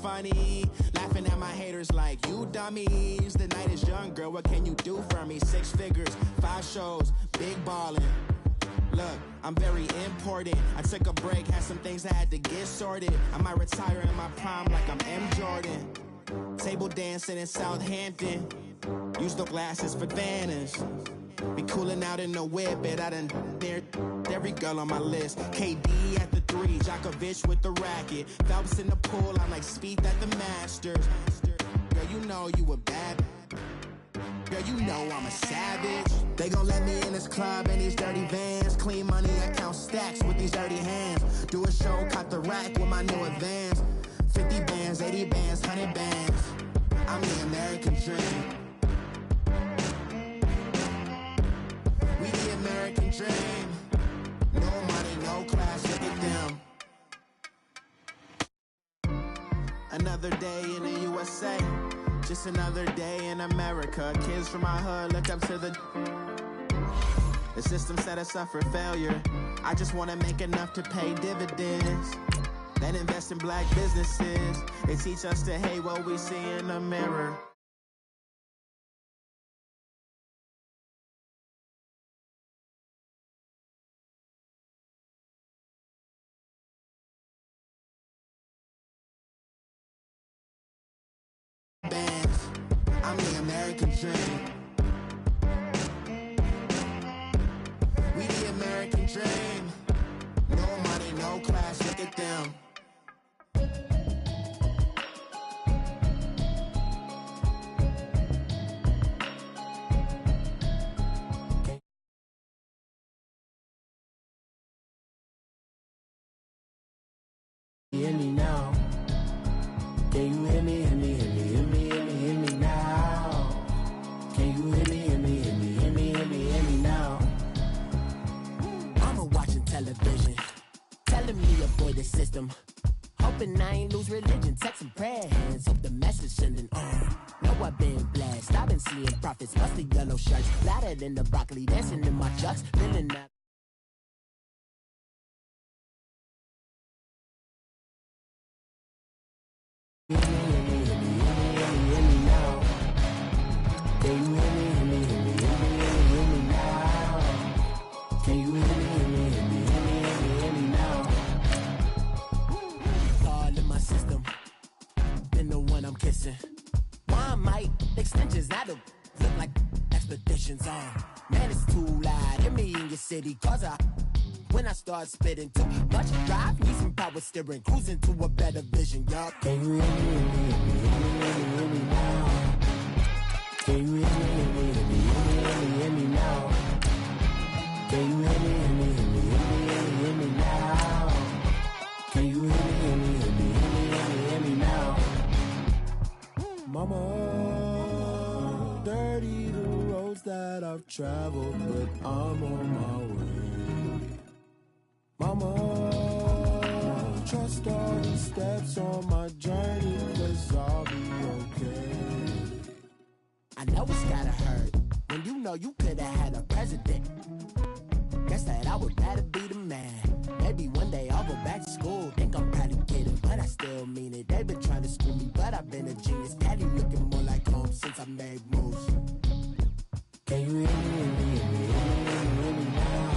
funny. Laughing at my haters like, you dummies. The night is young, girl, what can you do for me? 6 figures, 5 shows, big ballin'. Look, I'm very important. I took a break, had some things I had to get sorted. I might retire in my prime like I'm M. Jordan. Table dancing in Southampton. Use the glasses for Vannas. Be cooling out in the whip, but I done dared every girl on my list. KD at the 3, Djokovic with the racket. Phelps in the pool, I'm like Speed at the Masters. Girl, you know you a bad. Girl, you know I'm a savage. They gon' let me in this club in these dirty vans. Clean money, I count stacks with these dirty hands. Do a show, caught the rack with my new advance. 50 bands, 80 bands, 100 bands. I'm the American dream. We the American dream. No money, no class, look at them. Another day in the USA. Just another day in America. Kids from my hood look up to the system set us up for failure. I just want to make enough to pay dividends. Then invest in black businesses. They teach us to hate what we see in the mirror. I'm the American dream. We the American dream. No money, no class, look at them. Hear me now. Can you hear me, hear me, hear me, hear me, hear me, hear me now? Can you hear me, hear me, hear me, hear me, hear me, hear me now? Mama watching television, telling me avoid the system. Hoping I ain't lose religion, texting prayer hands, hope the message sending on. Know I've been blessed, I've been seeing prophets, musty yellow shirts, flatter than the broccoli, dancing in my chucks, feeling that. Hear me, hear me, hear me, hear me, hear me now. Can you hear me, hear me, hear me, hear me, hear me now? Can you hear me, hear me, hear me, hear me, hear me, hear me now? All in my system, been the one I'm kissing. Why might extensions now look like expeditions on? Man, it's too loud. Hear me in your city, cause when I start spitting too much drive, need some power steering, cruising to a better vision, y'all. Can you hear me, hear me, hear me, hear me, hear me now? Can you hear me, hear me, hear me, hear me, hear me, hear me now? Can you hear me, hear me, hear me, hear me, hear me, hear me now? Can you hear me, hear me, hear me, hear me, hear me, hear me now? Mama, dirty the roads that I've traveled, but I'm on my way. Mama, trust all the steps on my journey, 'cause I'll be okay. I know it's gotta hurt when you know you could've had a president. Guess that I would rather be the man. Maybe one day I'll go back to school. Think I'm probably kidding, but I still mean it. They've been trying to screw me, but I've been a genius. Daddy looking more like home since I made moves. Can you hear me, hear me, hear me, hear me, hear me now?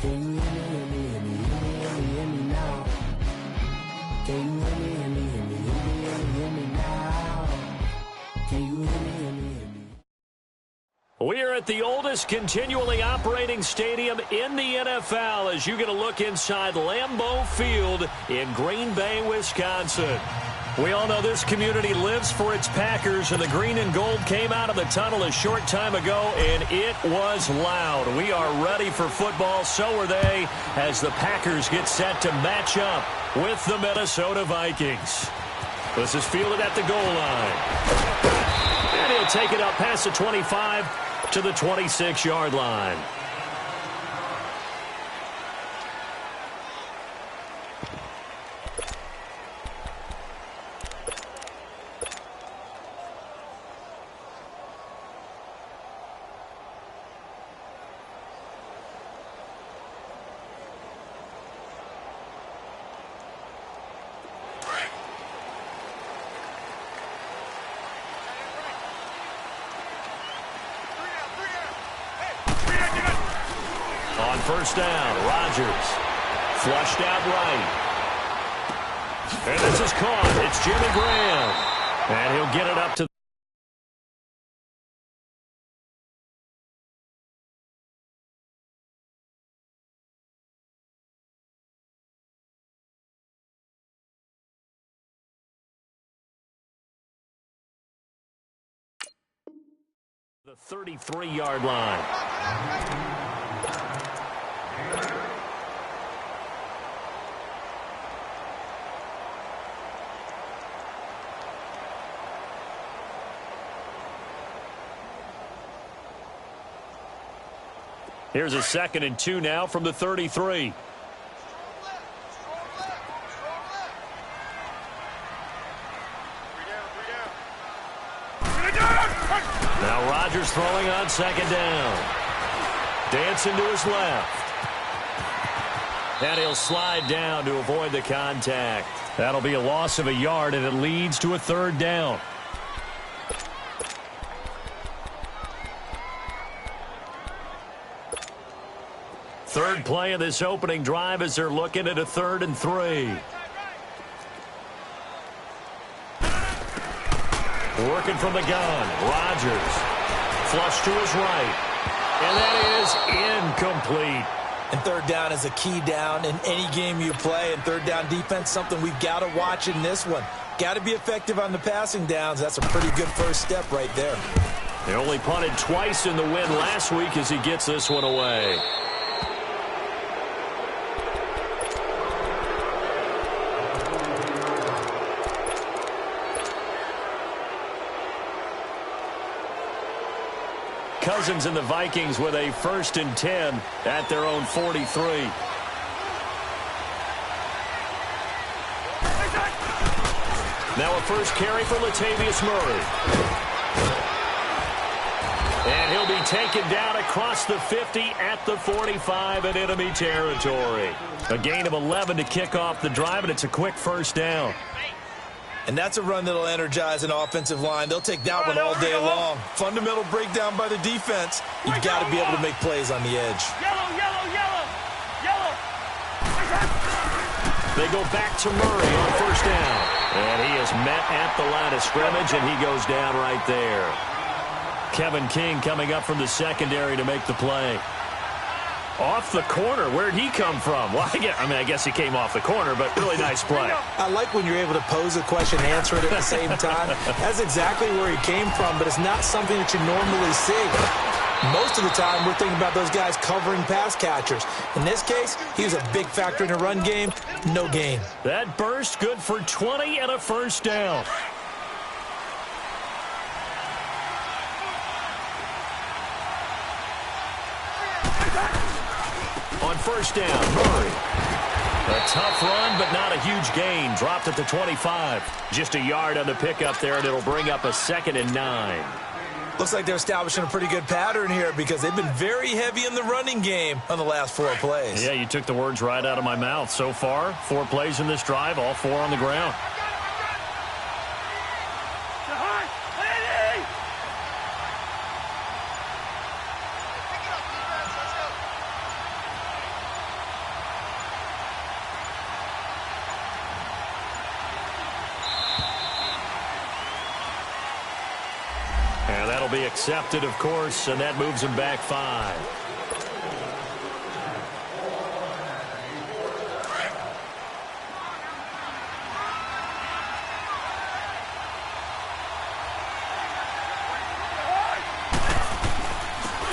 Can you hear me, hear me, hear me, hear me, hear me, hear me now? Can you hear me, hear me, hear me, hear me, hear me, hear me now? Can you hear me, hear me, hear me? We are at the oldest continually operating stadium in the NFL as you get a look inside Lambeau Field in Green Bay, Wisconsin. We all know this community lives for its Packers, and the green and gold came out of the tunnel a short time ago, and it was loud. We are ready for football, so are they, as the Packers get set to match up with the Minnesota Vikings. This is fielded at the goal line. And he'll take it up past the 25 to the 26-yard line. first down. Rodgers flushed out right. And this is caught. It's Jimmy Graham. And he'll get it up to the 33-yard line. Here's a 2nd and 2 now from the 33. Now Rodgers throwing on 2nd down. Dancing to his left. And he'll slide down to avoid the contact. That'll be a loss of a yard, and it leads to a 3rd down. Third play of this opening drive as they're looking at a 3rd and 3. Working from the gun. Rodgers. Flush to his right. And that is incomplete. And 3rd down is a key down in any game you play. And 3rd down defense, something we've got to watch in this one. Got to be effective on the passing downs. That's a pretty good first step right there. They only punted twice in the win last week as he gets this one away. Cousins and the Vikings with a 1st and 10 at their own 43. Now a first carry for Latavius Murray. And he'll be taken down across the 50 at the 45 in enemy territory. A gain of 11 to kick off the drive, and it's a quick first down. And that's a run that'll energize an offensive line. They'll take that one all day long. Fundamental breakdown by the defense. You've got to be able to make plays on the edge. They go back to Murray on first down. And he is met at the line of scrimmage, and he goes down right there. Kevin King coming up from the secondary to make the play. Off the corner. Where'd he come from? Well, I guess he came off the corner, but really nice play. I like when you're able to pose a question and answer it at the same time. That's exactly where he came from, but it's not something that you normally see. Most of the time, we're thinking about those guys covering pass catchers. In this case, he was a big factor in the run game. No gain. That burst good for 20 and a first down. On first down, Murray. A tough run, but not a huge gain. Dropped at the 25. Just a yard on the pickup there, and it'll bring up a 2nd and 9. Looks like they're establishing a pretty good pattern here because they've been very heavy in the running game on the last 4 plays. Yeah, you took the words right out of my mouth. So far, 4 plays in this drive, all 4 on the ground. And that'll be accepted, of course, and that moves him back 5.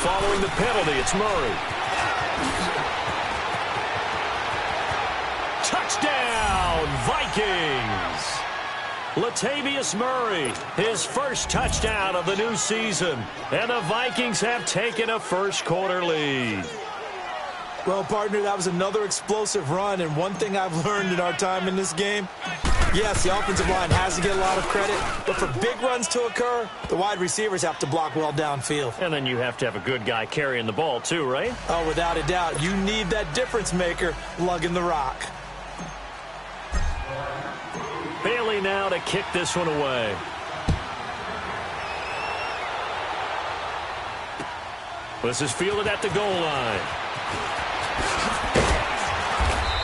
Following the penalty, it's Murray. Touchdown, Vikings! Latavius Murray, his first touchdown of the new season. And the Vikings have taken a first-quarter lead. Well, partner, that was another explosive run. And one thing I've learned in our time in this game, yes, the offensive line has to get a lot of credit. But for big runs to occur, the wide receivers have to block well downfield. And then you have to have a good guy carrying the ball, too, right? Oh, without a doubt. You need that difference maker lugging the rock. Bailey now to kick this one away. This is fielded at the goal line.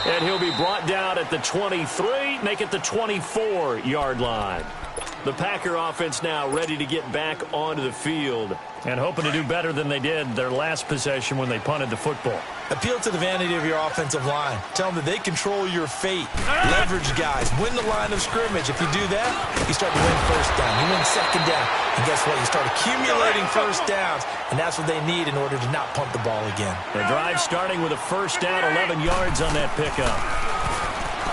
And he'll be brought down at the 23, make it the 24-yard line. The Packer offense now ready to get back onto the field and hoping to do better than they did their last possession when they punted the football. Appeal to the vanity of your offensive line. Tell them that they control your fate. Leverage guys. Win the line of scrimmage. If you do that, you start to win first down. You win second down. And guess what? You start accumulating first downs, and that's what they need in order to not punt the ball again. The drive starting with a first down, 11 yards on that pickup.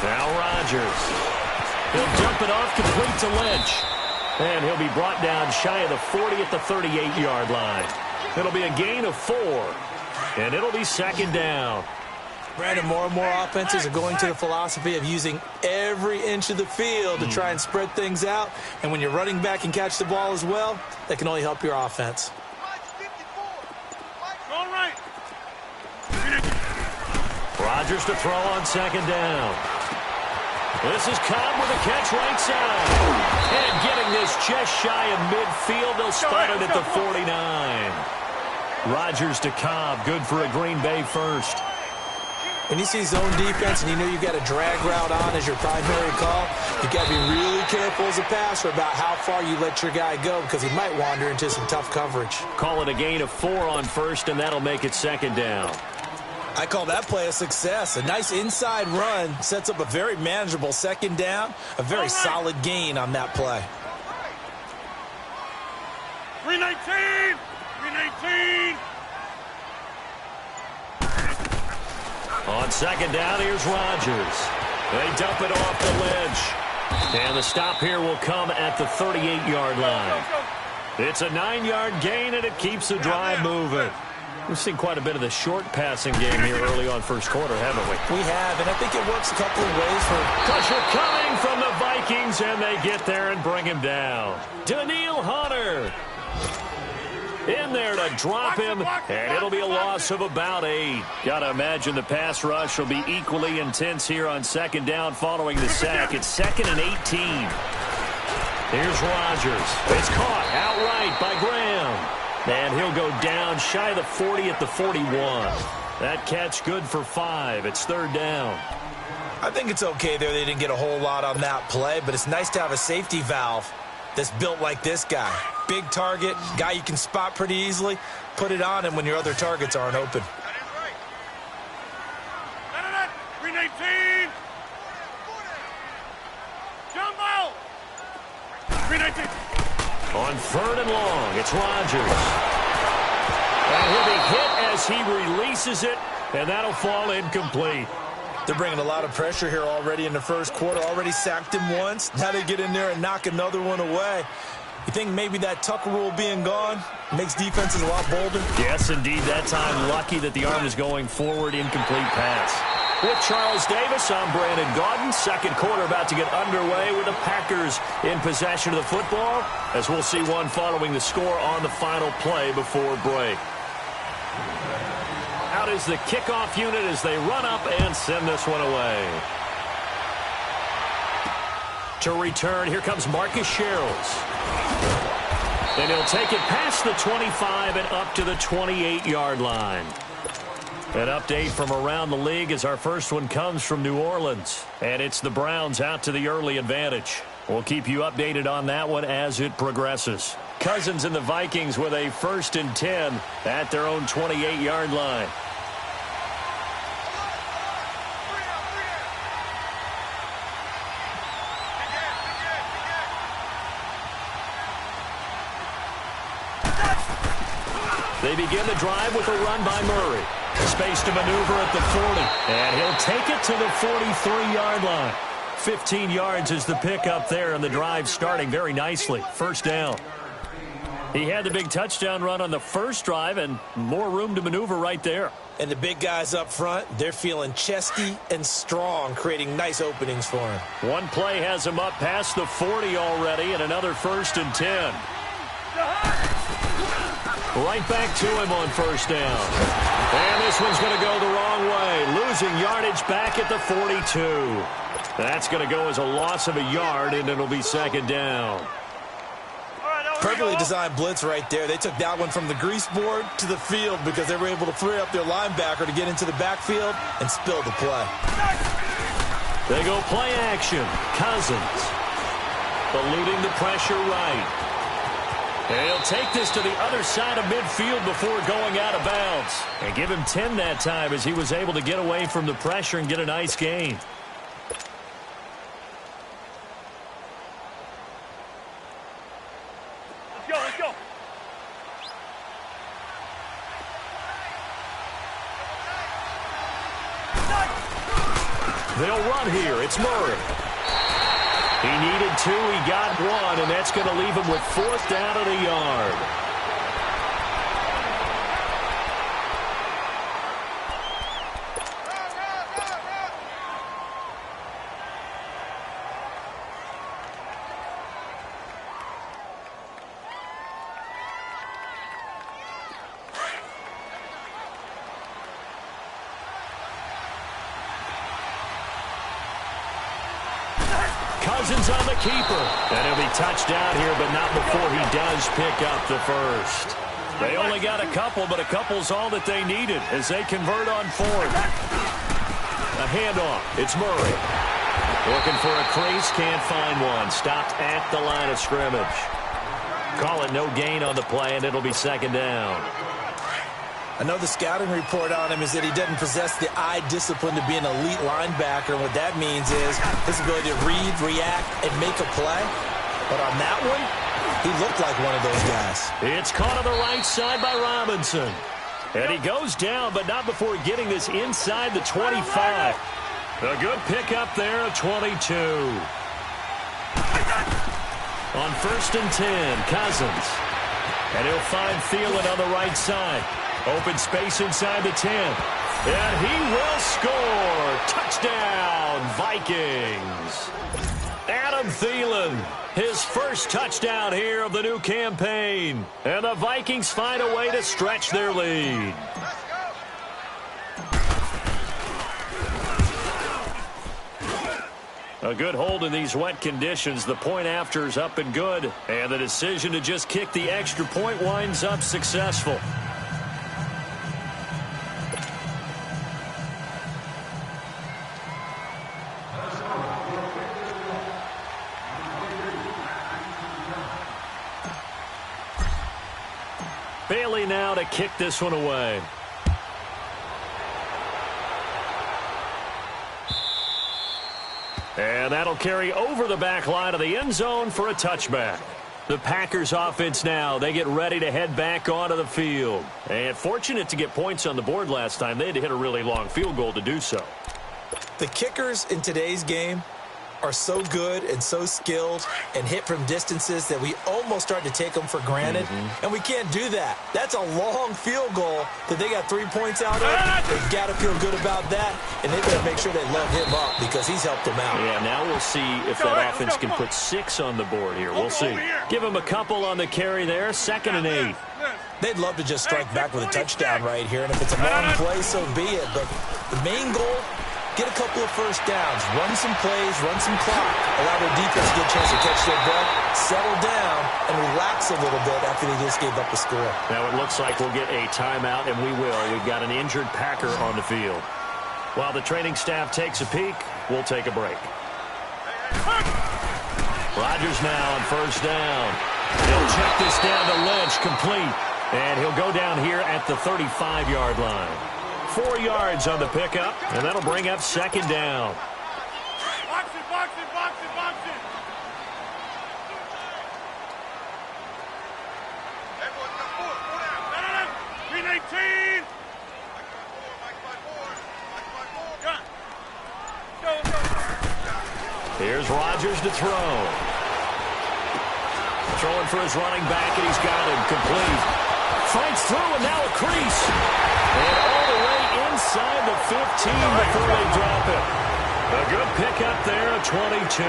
Now Rodgers. He'll jump it off, complete to Lynch. And he'll be brought down shy of the 40 at the 38-yard line. It'll be a gain of 4. And it'll be second down. Brandon, more and more offenses are going to the philosophy of using every inch of the field to try and spread things out. And when your running back can catch the ball as well, that can only help your offense. Rodgers to throw on second down. This is Cobb with a catch right side. And getting this just shy of midfield. They'll spot it at the 49. Rodgers to Cobb, good for a Green Bay first. When you see zone defense and you know you've got a drag route on as your primary call, you've got to be really careful as a passer about how far you let your guy go because he might wander into some tough coverage. Call it a gain of 4 on first, and that'll make it second down. I call that play a success. A nice inside run sets up a very manageable second down, a very solid gain on that play. 319! 319! On second down, here's Rodgers. They dump it off the ledge. And the stop here will come at the 38-yard line. It's a 9-yard gain, and it keeps the drive moving. We've seen quite a bit of the short passing game here early on first quarter, haven't we? We have, and I think it works a couple of ways for... Pressure coming from the Vikings, and they get there and bring him down. Daniil Hunter in there to drop him, and it'll be a loss of about 8. Got to imagine the pass rush will be equally intense here on second down following the sack. It's 2nd and 18. Here's Rodgers. It's caught outright by Graham. And he'll go down shy of the 40 at the 41. That catch good for 5. It's third down. I think it's okay there. They didn't get a whole lot on that play, but it's nice to have a safety valve that's built like this guy. Big target, guy you can spot pretty easily. Put it on him when your other targets aren't open. 319! Jumbo! 319! On 3rd and long, it's Rodgers. And he'll be hit as he releases it, and that'll fall incomplete. They're bringing a lot of pressure here already in the first quarter. Already sacked him once. Now they get in there and knock another one away. You think maybe that Tucker rule being gone makes defenses a lot bolder? Yes, indeed. That time, lucky that the arm is going forward. Incomplete pass. With Charles Davis, I'm Brandon Gaudin. Second quarter about to get underway with the Packers in possession of the football, as we'll see one following the score on the final play before break. Out is the kickoff unit as they run up and send this one away. To return, here comes Marcus Sherrills. And he'll take it past the 25 and up to the 28-yard line. An update from around the league as our first one comes from New Orleans. And it's the Browns out to the early advantage. We'll keep you updated on that one as it progresses. Cousins and the Vikings with a 1st and 10 at their own 28-yard line. They begin the drive with a run by Murray. Space to maneuver at the 40. And he'll take it to the 43-yard line. 15 yards is the pickup there, and the drive starting very nicely. First down. He had the big touchdown run on the first drive, and more room to maneuver right there. And the big guys up front, they're feeling chesty and strong, creating nice openings for him. One play has him up past the 40 already, and another 1st and 10. Right back to him on first down. And this one's going to go the wrong way. Losing yardage back at the 42. That's going to go as a loss of a yard, and it'll be second down. Perfectly designed blitz right there. They took that one from the grease board to the field because they were able to free up their linebacker to get into the backfield and spill the play. They go play action. Cousins eluding the pressure right. And he'll take this to the other side of midfield before going out of bounds. And give him 10 that time as he was able to get away from the pressure and get a nice gain. Let's go. They'll run here. It's Murray. He needed 2. He got 1, and that's going to leave him with 4th down and a yard. Cousins on the keeper. And he'll be touched down here, but not before he does pick up the first. They only got a couple, but a couple's all that they needed as they convert on 4th. A handoff. It's Murray. Looking for a crease, can't find one. Stopped at the line of scrimmage. Call it no gain on the play, and it'll be 2nd down. I know the scouting report on him is that he doesn't possess the eye discipline to be an elite linebacker. What that means is his ability to read, react, and make a play. But on that one, he looked like one of those guys. It's caught on the right side by Robinson. And he goes down, but not before getting this inside the 25. A good pickup there of 22. On 1st and 10, Cousins. And he'll find Thielen on the right side. Open space inside the 10. And he will score. Touchdown, Vikings. Adam Thielen, his first touchdown here of the new campaign. And the Vikings find a way to stretch their lead. A good hold in these wet conditions. The point after is up and good. And the decision to just kick the extra point winds up successful. Bailey now to kick this one away. And that'll carry over the back line of the end zone for a touchback. The Packers offense now, they get ready to head back onto the field. And fortunate to get points on the board last time. They had to hit a really long field goal to do so. The kickers in today's game are so good and so skilled and hit from distances that we almost start to take them for granted. And we can't do that. That's a long field goal that they got 3 points out of. They've got to feel good about that, and they've got to make sure they love him up because he's helped them out. Yeah, now we'll see if that offense can put 6 on the board here. We'll see. Give him a couple on the carry there. 2nd and 8. They'd love to just strike back with a touchdown right here, and if it's a long play, so be it. But the main goal, get a couple of first downs, run some plays, run some clock, allow their defense to get a chance to catch their breath, settle down, and relax a little bit after they just gave up the score. Now it looks like we'll get a timeout, and we will. We've got an injured Packer on the field. While the training staff takes a peek, we'll take a break. Rodgers now on 1st down. He'll check this down to Lynch, complete. And he'll go down here at the 35-yard line. 4 yards on the pickup, and that'll bring up 2nd down. Box it, box it, box it, box it. 319. Here's Rodgers to throw. Throwing for his running back, and he's got him complete. Fights through, and now a crease. And all the way inside the 15 before they drop it. A good pickup there, a 22.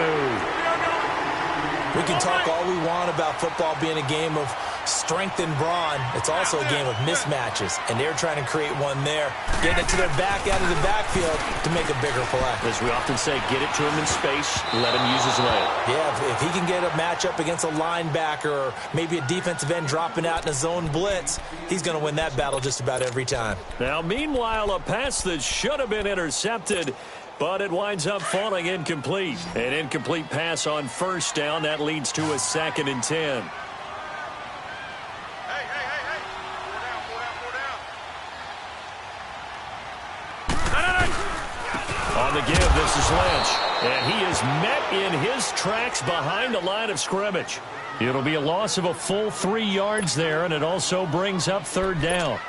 We can talk all we want about football being a game of strength and brawn. It's also a game of mismatches, and they're trying to create one there, getting it to their back out of the backfield to make a bigger play. As we often say, get it to him in space, let him use his leg. Yeah, if he can get a matchup against a linebacker or maybe a defensive end dropping out in a zone blitz, he's going to win that battle just about every time. Now, meanwhile, a pass that should have been intercepted, but it winds up falling incomplete. An incomplete pass on first down. That leads to a 2nd and 10. On the give, this is Lynch. And he is met in his tracks behind the line of scrimmage. It'll be a loss of a full 3 yards there, and it also brings up 3rd down.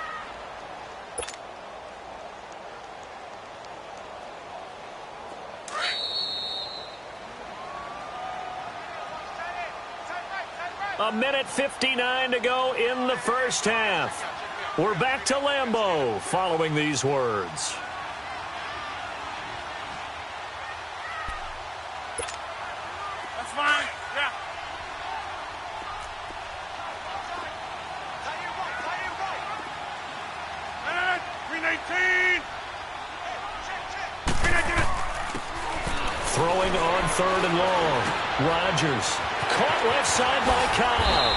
A minute 59 to go in the first half. We're back to Lambeau following these words. That's fine. Yeah. Green 18. Throwing on 3rd and long. Rodgers caught left side by Cobb.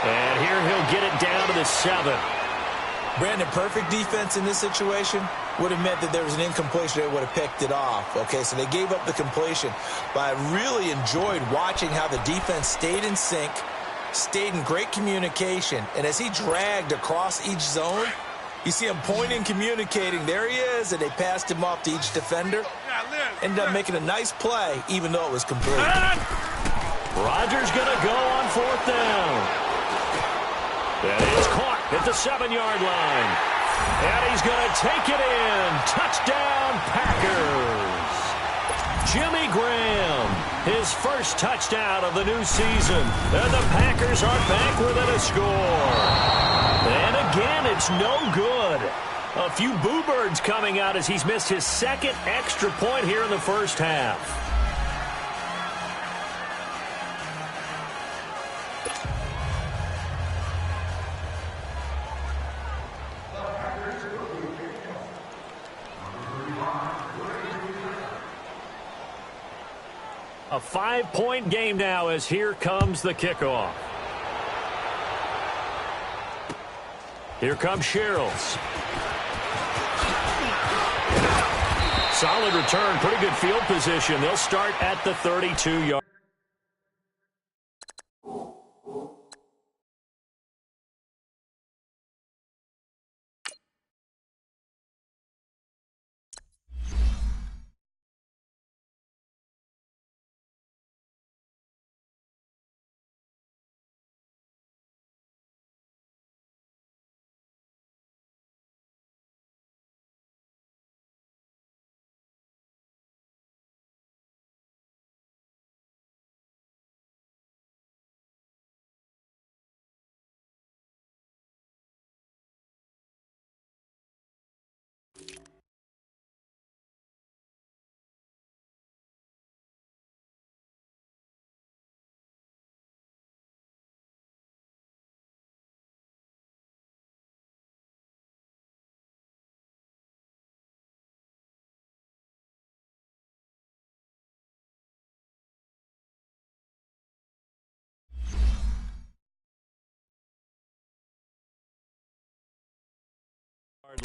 And here he'll get it down to the 7. Brandon, perfect defense in this situation would have meant that there was an incompletion. They would have picked it off. Okay, so they gave up the completion. But I really enjoyed watching how the defense stayed in sync, stayed in great communication. And as he dragged across each zone, you see him pointing, communicating. There he is, and they passed him off to each defender. Ended up making a nice play, even though it was complete. Rodgers going to go on 4th down. That is caught at the 7-yard line. And he's going to take it in. Touchdown, Packers. Jimmy Graham, his first touchdown of the new season. And the Packers are back within a score. And again, it's no good. A few boo birds coming out as he's missed his 2nd extra point here in the first half. A 5-point game now as here comes the kickoff. Here comes Sherrills. Solid return, pretty good field position. They'll start at the 32-yard.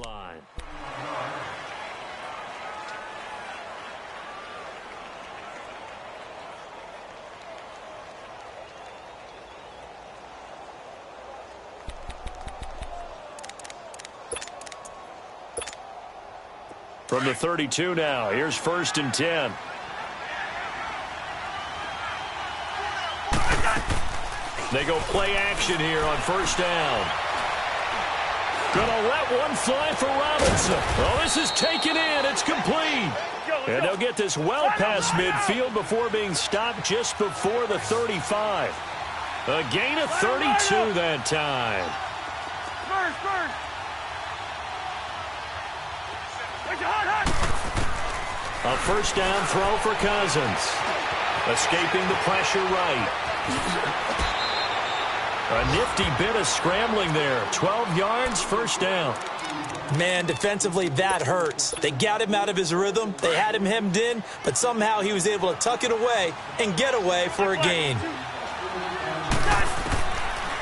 Line. From the 32 now, here's 1st and 10. They go play action here on 1st down. Gonna let one fly for Robinson. Oh, this is taken in. It's complete. And they'll get this well past midfield before being stopped just before the 35. A gain of 32 that time. A 1st down throw for Cousins. Escaping the pressure right. A nifty bit of scrambling there. 12 yards, first down. Man, defensively, that hurts. They got him out of his rhythm. They had him hemmed in, but somehow he was able to tuck it away and get away for a gain.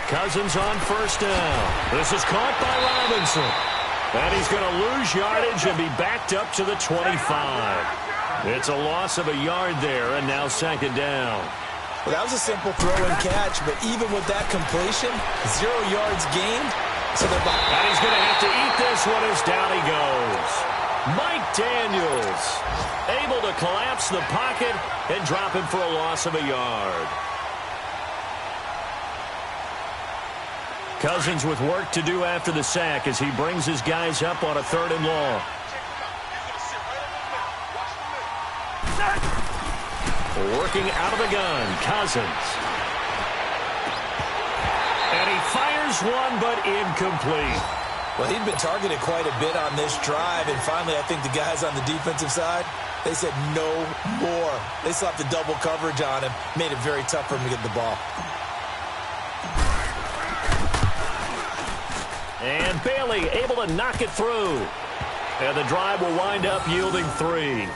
Cousins on first down. This is caught by Robinson. And he's going to lose yardage and be backed up to the 25. It's a loss of a yard there, and now second down. Well, that was a simple throw and catch, but even with that completion, 0 yards gained. So they're behind. And he's going to have to eat this one as down he goes. Mike Daniels able to collapse the pocket and drop him for a loss of a yard. Cousins with work to do after the sack as he brings his guys up on a 3rd and long. Working out of the gun, Cousins. And he fires one, but incomplete. Well, he'd been targeted quite a bit on this drive, and finally I think the guys on the defensive side, they said no more. They slapped the double coverage on him, made it very tough for him to get the ball. And Bailey able to knock it through. And the drive will wind up yielding 3.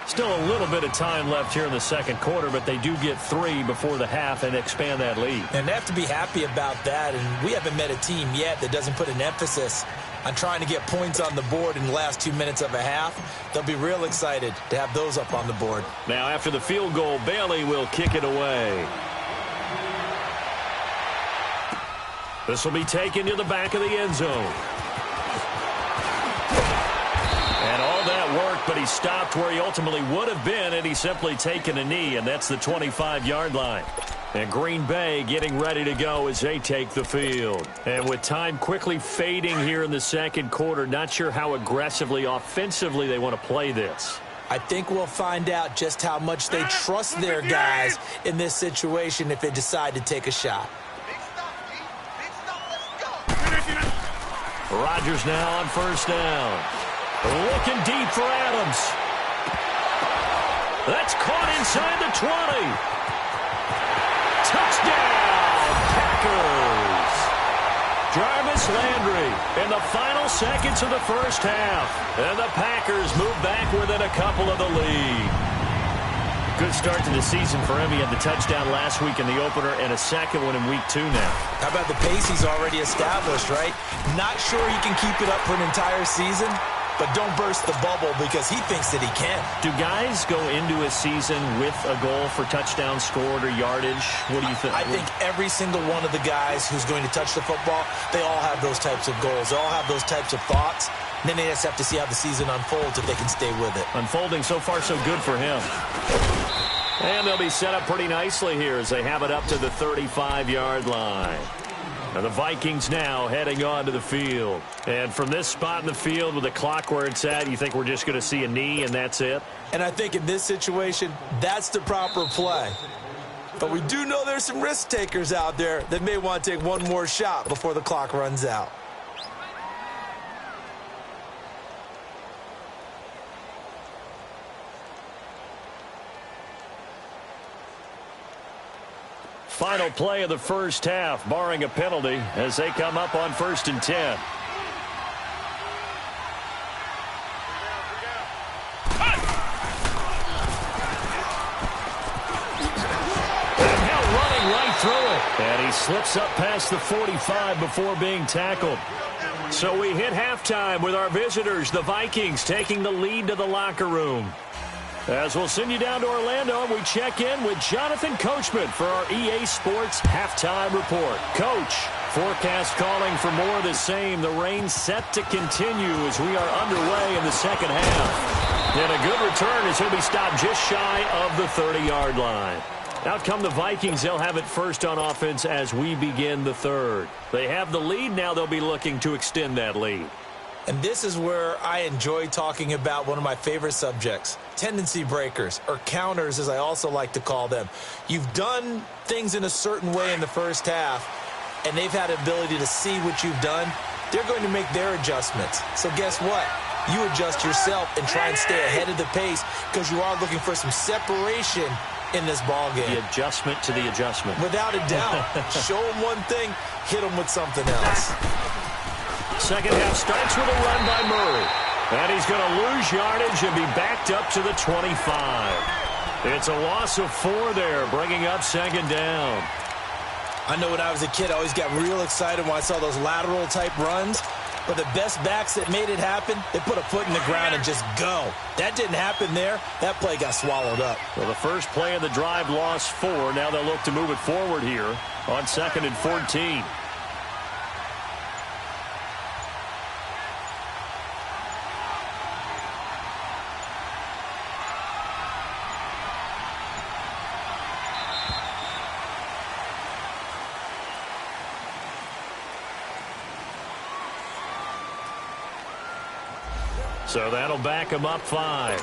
Still a little bit of time left here in the second quarter, but they do get 3 before the half and expand that lead. And they have to be happy about that, and we haven't met a team yet that doesn't put an emphasis on trying to get points on the board in the last 2 minutes of a half. They'll be real excited to have those up on the board. Now after the field goal, Bailey will kick it away. This will be taken to the back of the end zone. And all that worked, but he stopped where he ultimately would have been, and he's simply taken a knee, and that's the 25-yard line. And Green Bay getting ready to go as they take the field. And with time quickly fading here in the second quarter, not sure how aggressively, offensively they want to play this. I think we'll find out just how much they trust their guys in this situation if they decide to take a shot. Rodgers now on first down. Looking deep for Adams. That's caught inside the 20. Touchdown, Packers. Jarvis Landry in the final seconds of the first half. And the Packers move back within a couple of the lead. Good start to the season for him. He had the touchdown last week in the opener and a second one in week 2 now. How about the pace he's already established, right? Not sure he can keep it up for an entire season, but don't burst the bubble because he thinks that he can. Do guys go into a season with a goal for touchdowns scored or yardage? What do you think? I think every single one of the guys who's going to touch the football, they all have those types of goals. They all have those types of thoughts. And then they just have to see how the season unfolds if they can stay with it. Unfolding so far so good for him. And they'll be set up pretty nicely here as they have it up to the 35-yard line. And the Vikings now heading onto the field. And from this spot in the field with the clock where it's at, you think we're just going to see a knee and that's it? And I think in this situation, that's the proper play. But we do know there's some risk takers out there that may want to take one more shot before the clock runs out. Final play of the first half, barring a penalty, as they come up on 1st and 10. And now running right through it. And he slips up past the 45 before being tackled. So we hit halftime with our visitors, the Vikings, taking the lead to the locker room. As we'll send you down to Orlando, and we check in with Jonathan Coachman for our EA Sports Halftime Report. Coach, forecast calling for more of the same. The rain set to continue as we are underway in the second half. And a good return as he'll be stopped just shy of the 30-yard line. Out come the Vikings. They'll have it first on offense as we begin the third. They have the lead. Now they'll be looking to extend that lead. And this is where I enjoy talking about one of my favorite subjects, tendency breakers, or counters as I also like to call them. You've done things in a certain way in the first half, and they've had the ability to see what you've done. They're going to make their adjustments. So guess what? You adjust yourself and try and stay ahead of the pace because you are looking for some separation in this ball game. The adjustment to the adjustment. Without a doubt. Show them one thing, hit them with something else. Second half starts with a run by Murray. And he's going to lose yardage and be backed up to the 25. It's a loss of 4 there, bringing up second down. I know when I was a kid, I always got real excited when I saw those lateral-type runs. But the best backs that made it happen, they put a foot in the ground and just go. That didn't happen there. That play got swallowed up. Well, the first play of the drive lost 4. Now they'll look to move it forward here on 2nd and 14. So that'll back him up 5.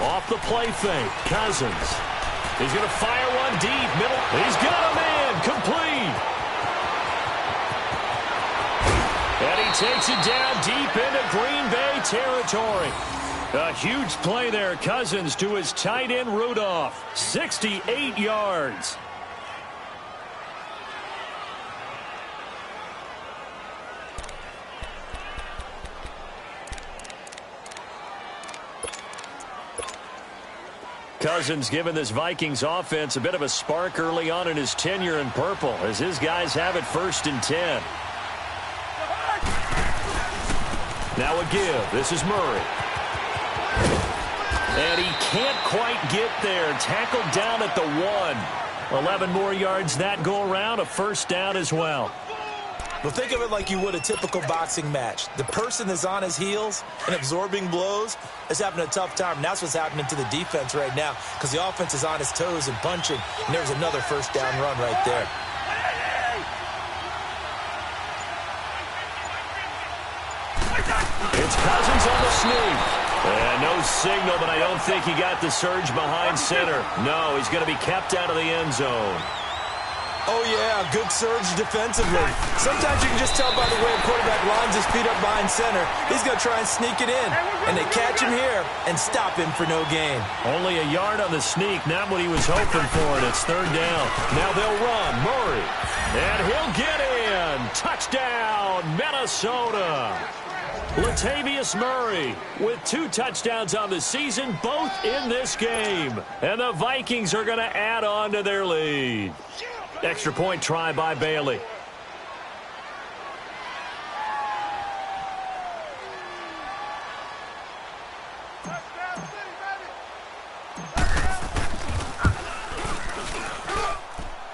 Off the play fake, Cousins. He's going to fire one deep, middle. He's got a man, complete. And he takes it down deep into Green Bay territory. A huge play there, Cousins to his tight end Rudolph. 68 yards. Cousins giving this Vikings offense a bit of a spark early on in his tenure in purple as his guys have it 1st and 10. Now a give. This is Murray. And he can't quite get there. Tackled down at the 1. 11 more yards that go around. A first down as well. Well, think of it like you would a typical boxing match. The person that's on his heels and absorbing blows is having a tough time. And that's what's happening to the defense right now because the offense is on his toes and punching. And there's another first down run right there. It's Cousins on the sneak. And no signal, but I don't think he got the surge behind center. No, he's going to be kept out of the end zone. Oh, yeah, good surge defensively. Sometimes you can just tell by the way a quarterback lines his feet up behind center. He's going to try and sneak it in. And they catch him here and stop him for no gain. Only a yard on the sneak, not what he was hoping for, and it's 3rd down. Now they'll run. Murray. And he'll get in. Touchdown, Minnesota. Latavius Murray with 2 touchdowns on the season, both in this game. And the Vikings are going to add on to their lead. Extra point try by Bailey.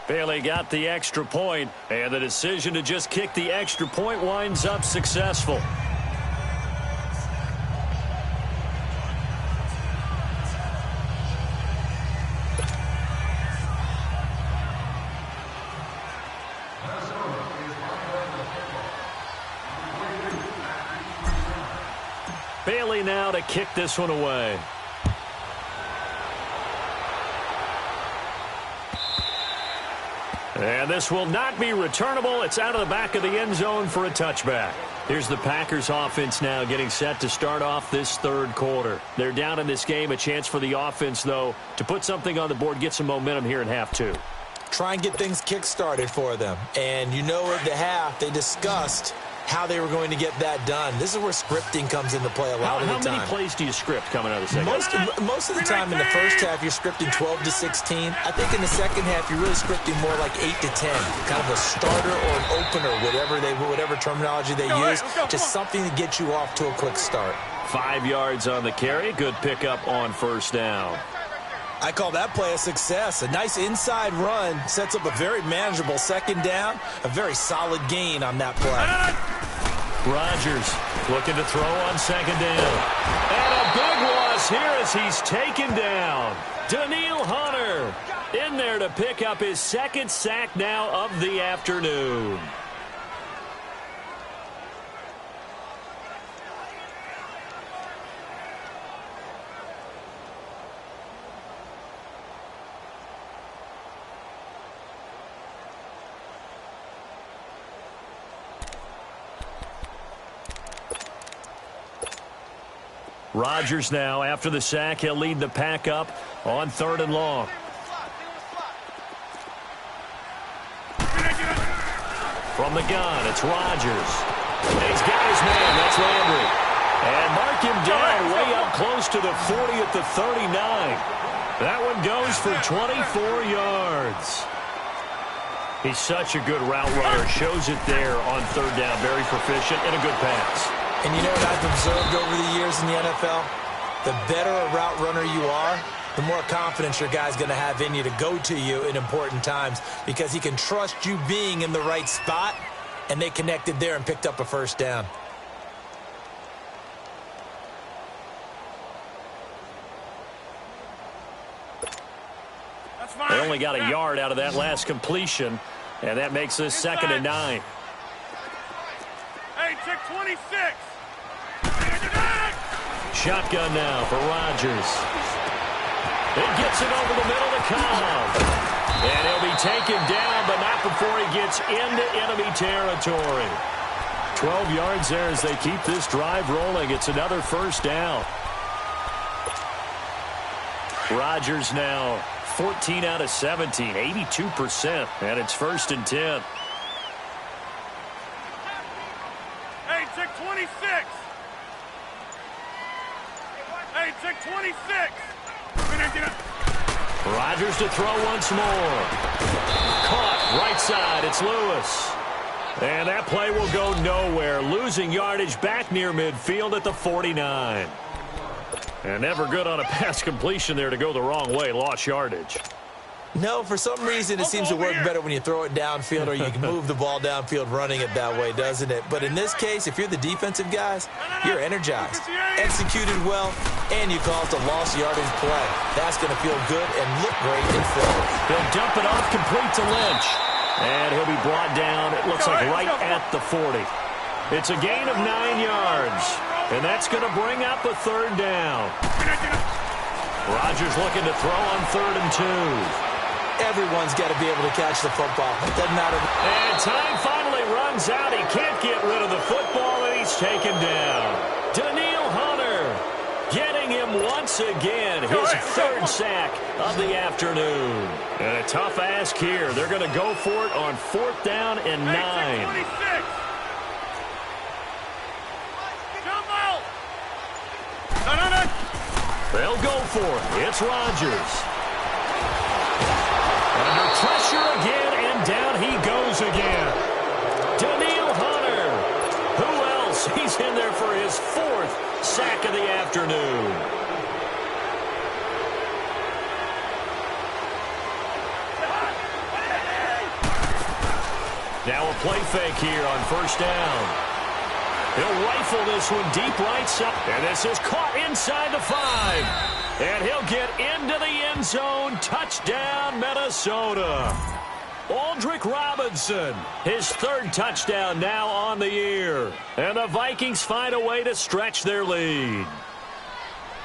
Bailey got the extra point, and the decision to just kick the extra point winds up successful. Bailey now to kick this one away. And this will not be returnable. It's out of the back of the end zone for a touchback. Here's the Packers offense now getting set to start off this 3rd quarter. They're down in this game. A chance for the offense, though, to put something on the board, get some momentum here in half 2. Try and get things kick-started for them. And you know at the half, they discussed how they were going to get that done. This is where scripting comes into play a lot of the time. How many plays do you script coming out of the second half? Most of the time in the first half, you're scripting 12 to 16. I think in the second half, you're really scripting more like 8 to 10. Kind of a starter or an opener, whatever terminology they use. Just something to get you off to a quick start. 5 yards on the carry. Good pickup on first down. I call that play a success. A nice inside run sets up a very manageable second down. A very solid gain on that play. Rodgers looking to throw on second down. And a big loss here as he's taken down. Daniil Hunter in there to pick up his 2nd sack now of the afternoon. Rodgers now, after the sack, he'll lead the pack up on 3rd and long. From the gun, it's Rodgers. And he's got his man. That's Landry. And mark him down way up close to the 40 at the 39. That one goes for 24 yards. He's such a good route runner. Shows it there on 3rd down. Very proficient and a good pass. And you know what I've observed over the years in the NFL? The better a route runner you are, the more confidence your guy's going to have in you to go to you in important times because he can trust you being in the right spot, and they connected there and picked up a 1st down. They only got a yard out of that last completion, and that makes this 2nd and 9. Hey, check 26. Shotgun now for Rodgers. It gets it over the middle to Cobb. And he'll be taken down, but not before he gets into enemy territory. 12 yards there as they keep this drive rolling. It's another 1st down. Rodgers now 14 out of 17, 82%, and it's 1st and 10. Hey, check 26. Hey, check 26. Rodgers to throw once more. Caught right side. It's Lewis. And that play will go nowhere. Losing yardage back near midfield at the 49. And never good on a pass completion there to go the wrong way. Lost yardage. No, for some reason it seems to work better when you throw it downfield or you can move the ball downfield running it that way, doesn't it? But in this case, if you're the defensive guys, you're energized, executed well, and you caused a lost yardage play. That's going to feel good and look great in film. They'll dump it off complete to Lynch. And he'll be brought down, it looks like right at the 40. It's a gain of 9 yards. And that's going to bring up a 3rd down. Rodgers looking to throw on 3rd and 2. Everyone's got to be able to catch the football. It doesn't matter. And time finally runs out. He can't get rid of the football, and he's taken down. Daniil Hunter getting him once again. His 3rd sack of the afternoon. And a tough ask here. They're going to go for it on 4th down and 9. They'll go for it. It's Rodgers. Under pressure again, and down he goes again. Daniil Hunter. Who else? He's in there for his 4th sack of the afternoon. Now a play fake here on 1st down. He'll rifle this one deep right side. And this is caught inside the 5. And he'll get into the end zone. Touchdown, Minnesota. Aldrick Robinson, his 3rd touchdown now on the year. And the Vikings find a way to stretch their lead.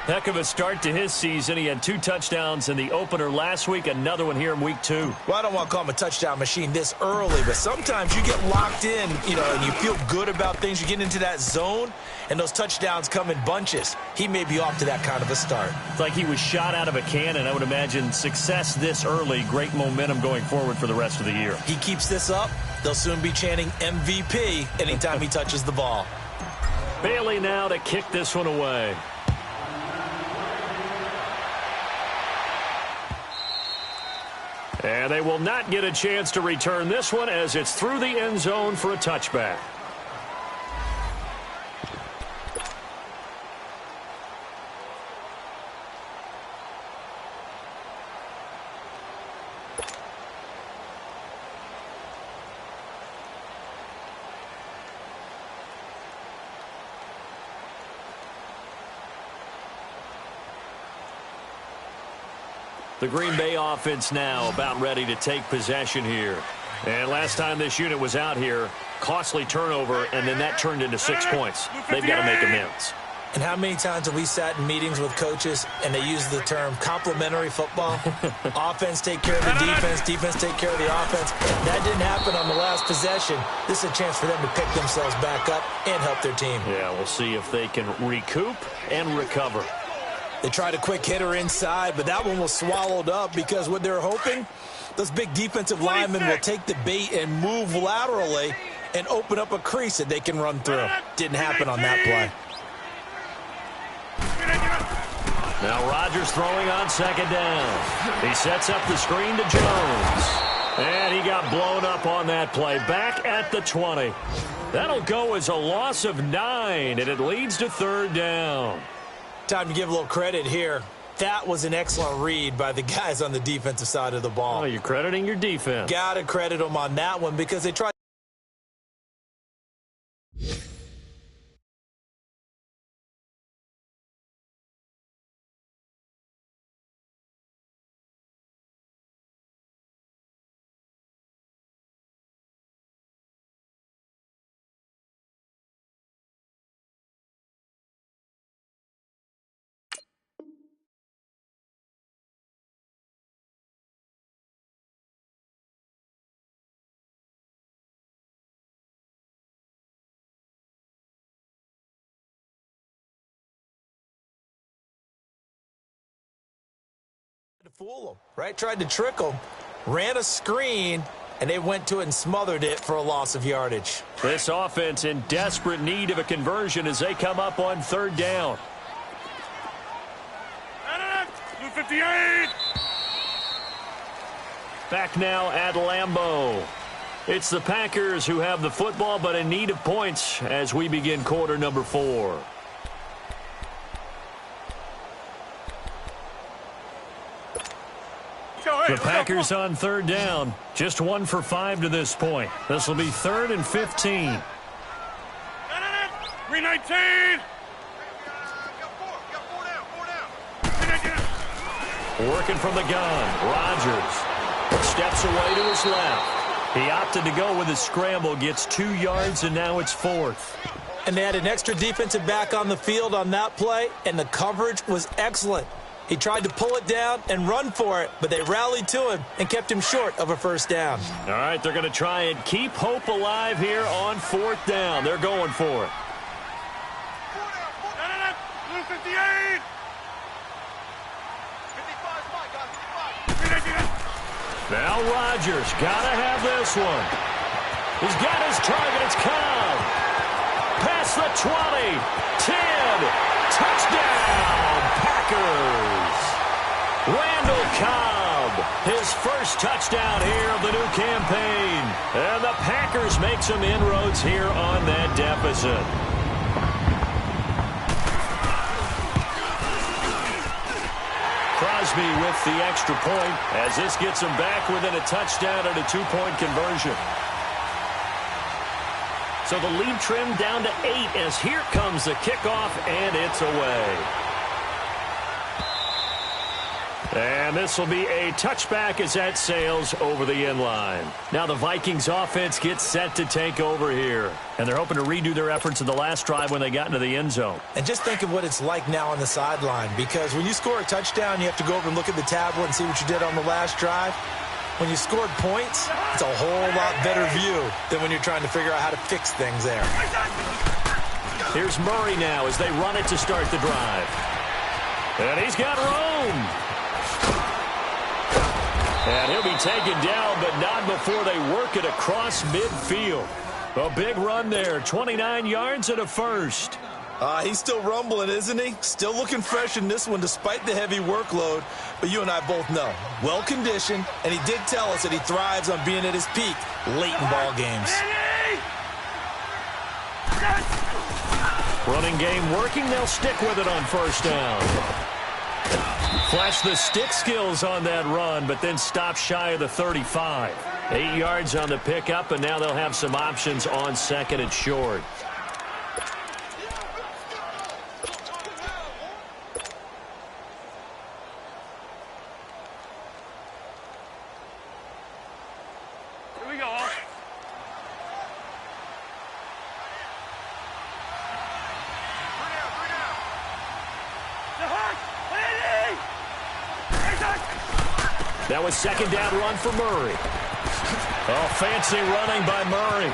Heck of a start to his season. He had 2 touchdowns in the opener last week, another one here in week 2. Well, I don't want to call him a touchdown machine this early, but sometimes you get locked in, and you feel good about things. You get into that zone, and those touchdowns come in bunches. He may be off to that kind of a start. It's like he was shot out of a cannon. I would imagine success this early, great momentum going forward for the rest of the year. He keeps this up, they'll soon be chanting MVP anytime he touches the ball. Bailey now to kick this one away. And they will not get a chance to return this one as it's through the end zone for a touchback. The Green Bay offense now about ready to take possession here. And last time this unit was out here, costly turnover, and then that turned into 6 points. They've got to make amends. And how many times have we sat in meetings with coaches and they use the term complementary football? Offense take care of the defense, defense take care of the offense. That didn't happen on the last possession. This is a chance for them to pick themselves back up and help their team. Yeah, we'll see if they can recoup and recover. They tried a quick hitter inside, but that one was swallowed up because what they're hoping, those big defensive linemen will take the bait and move laterally and open up a crease that they can run through. Didn't happen on that play. Now Rodgers throwing on second down. He sets up the screen to Jones. And he got blown up on that play. Back at the 20. That'll go as a loss of 9, and it leads to third down. Time to give a little credit here. That was an excellent read by the guys on the defensive side of the ball. Oh, you're crediting your defense. Got to credit them on that one because they tried. To fool them, right? Tried to trick them, ran a screen, and they went to it and smothered it for a loss of yardage. This offense in desperate need of a conversion as they come up on third down. Blue 58. Back now at Lambeau. It's the Packers who have the football, but in need of points as we begin quarter number 4. The Packers on third down. Just 1 for 5 to this point. This will be 3rd and 15. 319. Working from the gun. Rodgers steps away to his left. He opted to go with his scramble. Gets 2 yards, and now it's 4th. And they had an extra defensive back on the field on that play, and the coverage was excellent. He tried to pull it down and run for it, but they rallied to him and kept him short of a first down. All right, they're going to try and keep hope alive here on 4th down. They're going for it. Blue 58. 55. Now Rodgers got to have this one. He's got his target. It's Cobb. Past the 20. 10. Touchdown, Packers. Randall Cobb, his first touchdown here of the new campaign. And the Packers make some inroads here on that deficit. Crosby with the extra point as this gets him back within a touchdown and a 2-point conversion. So the lead trimmed down to 8 as here comes the kickoff, and it's away. And this will be a touchback as that sails over the end line. Now the Vikings offense gets set to take over here. And they're hoping to redo their efforts in the last drive when they got into the end zone. And just think of what it's like now on the sideline, because when you score a touchdown, you have to go over and look at the tablet and see what you did on the last drive. When you scored points, it's a whole lot better view than when you're trying to figure out how to fix things there. Here's Murray now as they run it to start the drive. And he's got room. And he'll be taken down, but not before they work it across midfield. A big run there, 29 yards and a first. He's still rumbling, isn't he? Still looking fresh in this one despite the heavy workload. But you and I both know, well-conditioned, and he did tell us that he thrives on being at his peak late in ball games. Running game working. They'll stick with it on first down. Flash the stick skills on that run, but then stop shy of the 35. 8 yards on the pickup, and now they'll have some options on second and short. Here we go. That was second down run for Murray. Oh, fancy running by Murray.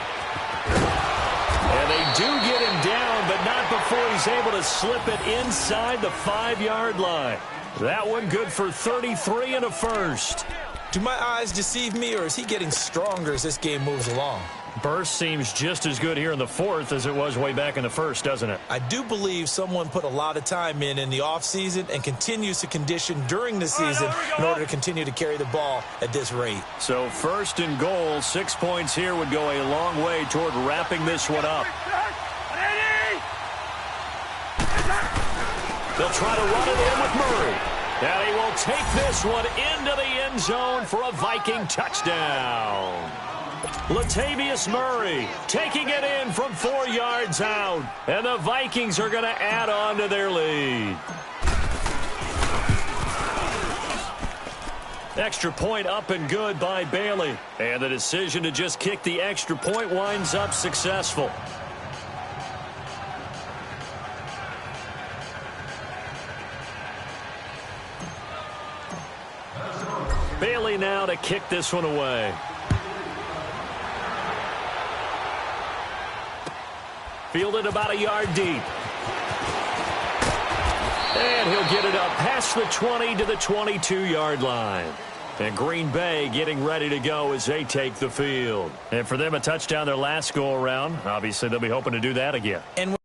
And they do get him down, but not before he's able to slip it inside the 5-yard line. That one good for 33 and a first. Do my eyes deceive me, or is he getting stronger as this game moves along? Burst seems just as good here in the fourth as it was way back in the first, doesn't it? I do believe someone put a lot of time in the offseason and continues to condition during the season in order to continue to carry the ball at this rate. So first and goal, 6 points here would go a long way toward wrapping this one up. They'll try to run it in with Murray. And he will take this one into the end zone for a Viking touchdown. Latavius Murray taking it in from 4 yards out. And the Vikings are going to add on to their lead. Extra point up and good by Bailey. And the decision to just kick the extra point winds up successful. Bailey now to kick this one away. Fielded about a yard deep. And he'll get it up past the 20 to the 22-yard line. And Green Bay getting ready to go as they take the field. And for them, a touchdown their last go-around. Obviously, they'll be hoping to do that again. And